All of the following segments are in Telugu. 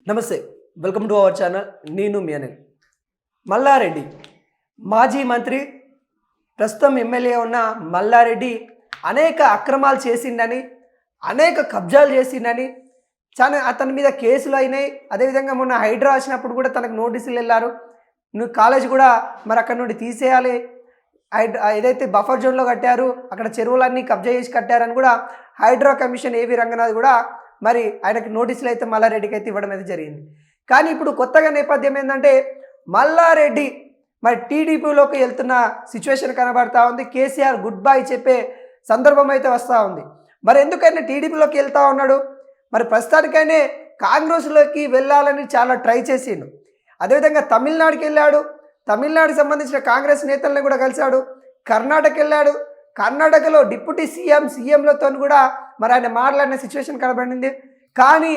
నమస్తే, వెల్కమ్ టు అవర్ ఛానల్. నేను మీ అనిల్. మల్లారెడ్డి మాజీ మంత్రి, ప్రస్తుతం ఎమ్మెల్యే ఉన్న మల్లారెడ్డి అనేక అక్రమాలు చేసిండని, అనేక కబ్జాలు చేసిండని, చాలా అతని మీద కేసులు అయినాయి. అదేవిధంగా మొన్న హైడ్రా వచ్చినప్పుడు కూడా తనకు నోటీసులు వెళ్ళారు. నువ్వు కాలేజ్ కూడా మరి అక్కడ నుండి తీసేయాలి, ఏదైతే బఫర్ జోన్లో కట్టారు అక్కడ చెరువులన్నీ కబ్జా చేసి కట్టారని కూడా హైడ్రా కమిషన్ ఏవి రంగనాథ్ కూడా మరి ఆయనకి నోటీసులు అయితే మల్లారెడ్డికి అయితే ఇవ్వడం అయితే జరిగింది. కానీ ఇప్పుడు కొత్తగా నేపథ్యం ఏంటంటే మల్లారెడ్డి మరి టీడీపీలోకి వెళ్తున్న సిచ్యువేషన్ కనబడతా ఉంది. కేసీఆర్ గుడ్ బై చెప్పే సందర్భం అయితే వస్తూ ఉంది. మరి ఎందుకైనా టీడీపీలోకి వెళ్తూ ఉన్నాడు? మరి ప్రస్తుతానికైనా కాంగ్రెస్లోకి వెళ్ళాలని చాలా ట్రై చేసిండు. అదేవిధంగా తమిళనాడుకి వెళ్ళాడు, తమిళనాడుకి సంబంధించిన కాంగ్రెస్ నేతలను కూడా కలిశాడు. కర్ణాటక వెళ్ళాడు, కర్ణాటకలో డిప్యూటీ సీఎంలతో కూడా మరి ఆయన మాట్లాడిన సిచ్యువేషన్ కనబడింది. కానీ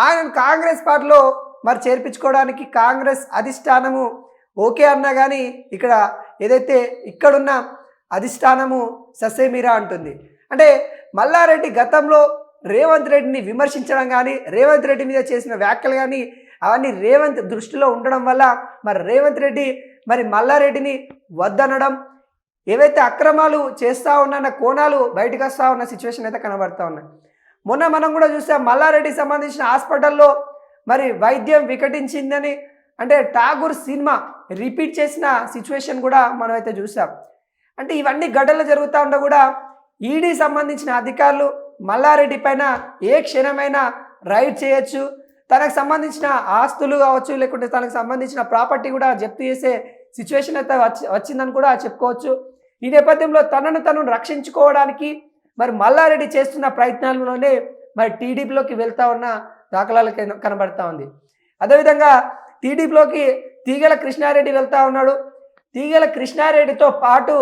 ఆయన కాంగ్రెస్ పార్టీలో మరి చేర్పించుకోవడానికి కాంగ్రెస్ అధిష్టానము ఓకే అన్నా కానీ ఇక్కడ ఏదైతే ఇక్కడున్న అధిష్టానము ససేమిరా అంటుంది. అంటే మల్లారెడ్డి గతంలో రేవంత్ రెడ్డిని విమర్శించడం కానీ, రేవంత్ రెడ్డి మీద చేసిన వ్యాఖ్యలు కానీ అవన్నీ రేవంత్ దృష్టిలో ఉండడం వల్ల మరి రేవంత్ రెడ్డి మరి మల్లారెడ్డిని వద్దనడం, ఏవైతే అక్రమాలు చేస్తూ ఉన్న కోణాలు బయటకు వస్తూ ఉన్న సిచ్యువేషన్ అయితే కనబడుతూ ఉన్నాయి. మొన్న మనం కూడా చూసాం, మల్లారెడ్డికి సంబంధించిన హాస్పిటల్లో మరి వైద్యం వికటించిందని అంటే ఠాగూర్ సినిమా రిపీట్ చేసిన సిచ్యువేషన్ కూడా మనం అయితే చూసాం. అంటే ఇవన్నీ గడ్డలు జరుగుతూ ఉండ కూడా ఈడీ సంబంధించిన అధికారులు మల్లారెడ్డి పైన ఏ క్షణమైనా రైడ్ చేయొచ్చు, తనకు సంబంధించిన ఆస్తులు కావచ్చు, లేకుంటే తనకు సంబంధించిన ప్రాపర్టీ కూడా జప్తు చేసే సిచ్యువేషన్ అయితే వచ్చిందని కూడా చెప్పుకోవచ్చు. ఈ నేపథ్యంలో తనను రక్షించుకోవడానికి మరి మల్లారెడ్డి చేస్తున్న ప్రయత్నాలలోనే మరి టీడీపీలోకి వెళ్తూ ఉన్న దాఖలాలు కనబడతా ఉంది. అదేవిధంగా టీడీపీలోకి తీగల కృష్ణారెడ్డి వెళ్తూ ఉన్నాడు. తీగల కృష్ణారెడ్డితో పాటు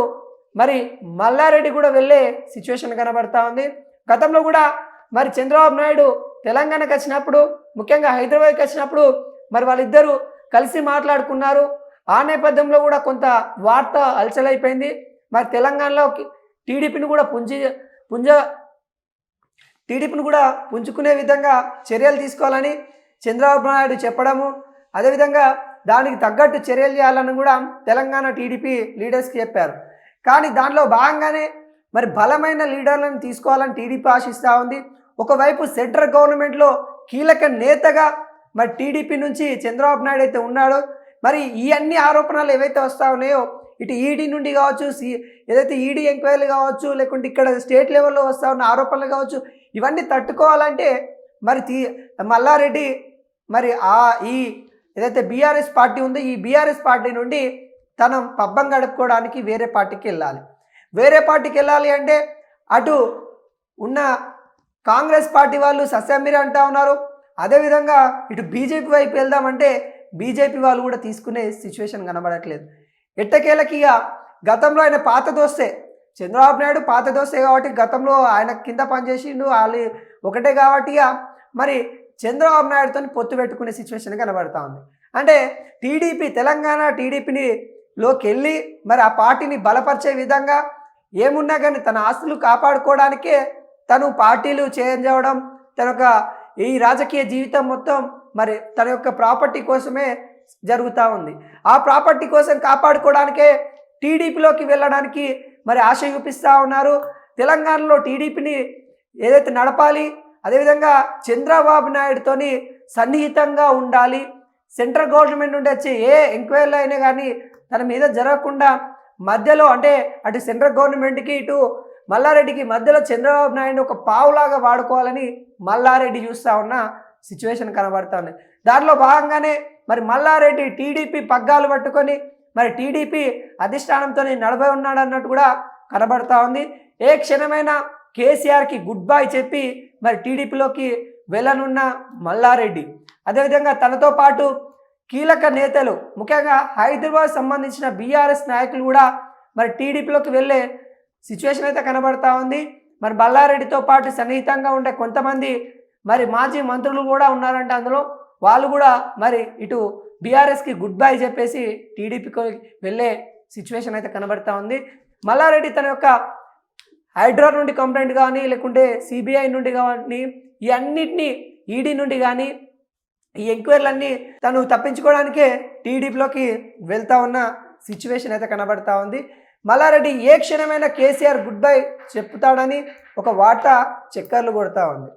మరి మల్లారెడ్డి కూడా వెళ్ళే సిచ్యువేషన్ కనబడతా ఉంది. గతంలో కూడా మరి చంద్రబాబు నాయుడు తెలంగాణకు వచ్చినప్పుడు, ముఖ్యంగా హైదరాబాద్కి వచ్చినప్పుడు మరి వాళ్ళిద్దరూ కలిసి మాట్లాడుకున్నారు. ఆ నేపథ్యంలో కూడా కొంత వార్త అలచలైపోయింది. మరి తెలంగాణలో టీడీపీని కూడా పుంజుకునే విధంగా చర్యలు తీసుకోవాలని చంద్రబాబు నాయుడు చెప్పడము, అదేవిధంగా దానికి తగ్గట్టు చర్యలు చేయాలని కూడా తెలంగాణ టీడీపీ లీడర్స్కి చెప్పారు. కానీ దానిలో భాగంగానే మరి బలమైన లీడర్లను తీసుకోవాలని టీడీపీ ఆశిస్తూ ఉంది. ఒకవైపు సెంట్రల్ గవర్నమెంట్లో కీలక నేతగా మరి టీడీపీ నుంచి చంద్రబాబు నాయుడు అయితే ఉన్నాడు. మరి ఈ అన్ని ఆరోపణలు ఏవైతే వస్తూ ఉన్నాయో ఇటు ఈడీ నుండి కావచ్చు, ఏదైతే ఈడీ ఎంక్వైరీలు కావచ్చు, లేకుంటే ఇక్కడ స్టేట్ లెవెల్లో వస్తూ ఉన్న ఆరోపణలు కావచ్చు, ఇవన్నీ తట్టుకోవాలంటే మరి మల్లారెడ్డి మరి ఈ ఏదైతే బీఆర్ఎస్ పార్టీ ఉందో ఈ బీఆర్ఎస్ పార్టీ నుండి తన పబ్బం గడుపుకోవడానికి వేరే పార్టీకి వెళ్ళాలి. వేరే పార్టీకి వెళ్ళాలి అంటే అటు ఉన్న కాంగ్రెస్ పార్టీ వాళ్ళు సస్యమిరి అంటూ ఉన్నారు. అదేవిధంగా ఇటు బీజేపీ వైపు వెళ్దామంటే బీజేపీ వాళ్ళు కూడా తీసుకునే సిచ్యువేషన్ కనబడట్లేదు. ఎట్టకేలకి ఇక గతంలో ఆయన పాత దోస్తే, చంద్రబాబు నాయుడు పాత దోస్తే కాబట్టి గతంలో ఆయన కింద పనిచేసిండు, వాళ్ళు ఒకటే కాబట్టి ఇక మరి చంద్రబాబు నాయుడుతో పొత్తు పెట్టుకునే సిచ్యువేషన్ కనబడతా ఉంది. అంటే టీడీపీ తెలంగాణ టీడీపీలోకి వెళ్ళి మరి ఆ పార్టీని బలపరిచే విధంగా ఏమున్నా కానీ తన ఆస్తులు కాపాడుకోవడానికే తను పార్టీలు చేంజ్ అవ్వడం, తన యొక్క ఈ రాజకీయ జీవితం మొత్తం మరి తన యొక్క ప్రాపర్టీ కోసమే జరుగుతూ ఉంది. ఆ ప్రాపర్టీ కోసం కాపాడుకోవడానికే టీడీపీలోకి వెళ్ళడానికి మరి ఆశ చూపిస్తూ ఉన్నారు. తెలంగాణలో టీడీపీని ఏదైతే నడపాలి, అదేవిధంగా చంద్రబాబు నాయుడుతోని సన్నిహితంగా ఉండాలి, సెంట్రల్ గవర్నమెంట్ నుండి వచ్చే ఏ ఎంక్వైరీలు అయినా కానీ తన మీద జరగకుండా మధ్యలో అంటే అటు సెంట్రల్ గవర్నమెంట్కి ఇటు మల్లారెడ్డికి మధ్యలో చంద్రబాబు నాయుడు ఒక పావులాగా వాడుకోవాలని మల్లారెడ్డి చూస్తూ ఉన్న సిచ్యువేషన్ కనబడతా ఉంది. దాంట్లో భాగంగానే మరి మల్లారెడ్డి టీడీపీ పగ్గాలు పట్టుకొని మరి టీడీపీ అధిష్టానంతో నడబై ఉన్నాడు అన్నట్టు కూడా కనబడతా ఉంది. ఏ క్షణమైనా కేసీఆర్కి గుడ్ బై చెప్పి మరి టీడీపీలోకి వెళ్ళనున్న మల్లారెడ్డి, అదేవిధంగా తనతో పాటు కీలక నేతలు, ముఖ్యంగా హైదరాబాద్ సంబంధించిన బీఆర్ఎస్ నాయకులు కూడా మరి టీడీపీలోకి వెళ్ళే సిచ్యువేషన్ అయితే కనబడతా ఉంది. మరి మల్లారెడ్డితో పాటు సన్నిహితంగా ఉండే కొంతమంది మరి మాజీ మంత్రులు కూడా ఉన్నారంటే అందులో వాళ్ళు కూడా మరి ఇటు బీఆర్ఎస్కి గుడ్ బై చెప్పేసి టీడీపీకి వెళ్ళే సిచ్యువేషన్ అయితే కనబడతా ఉంది. మల్లారెడ్డి తన యొక్క హైడ్రా నుండి కంప్లైంట్ కానీ, లేకుంటే సిబిఐ నుండి కానీ, ఈ అన్నిటినీ ఈడీ నుండి కానీ ఈ ఎంక్వైరీలన్నీ తను తప్పించుకోవడానికే టీడీపీలోకి వెళ్తా ఉన్న సిచ్యువేషన్ అయితే కనబడతా ఉంది. మల్లారెడ్డి ఏ క్షణమైనా కేసీఆర్ గుడ్ బై చెప్తాడని ఒక వార్త చక్కర్లు కొడతా ఉంది.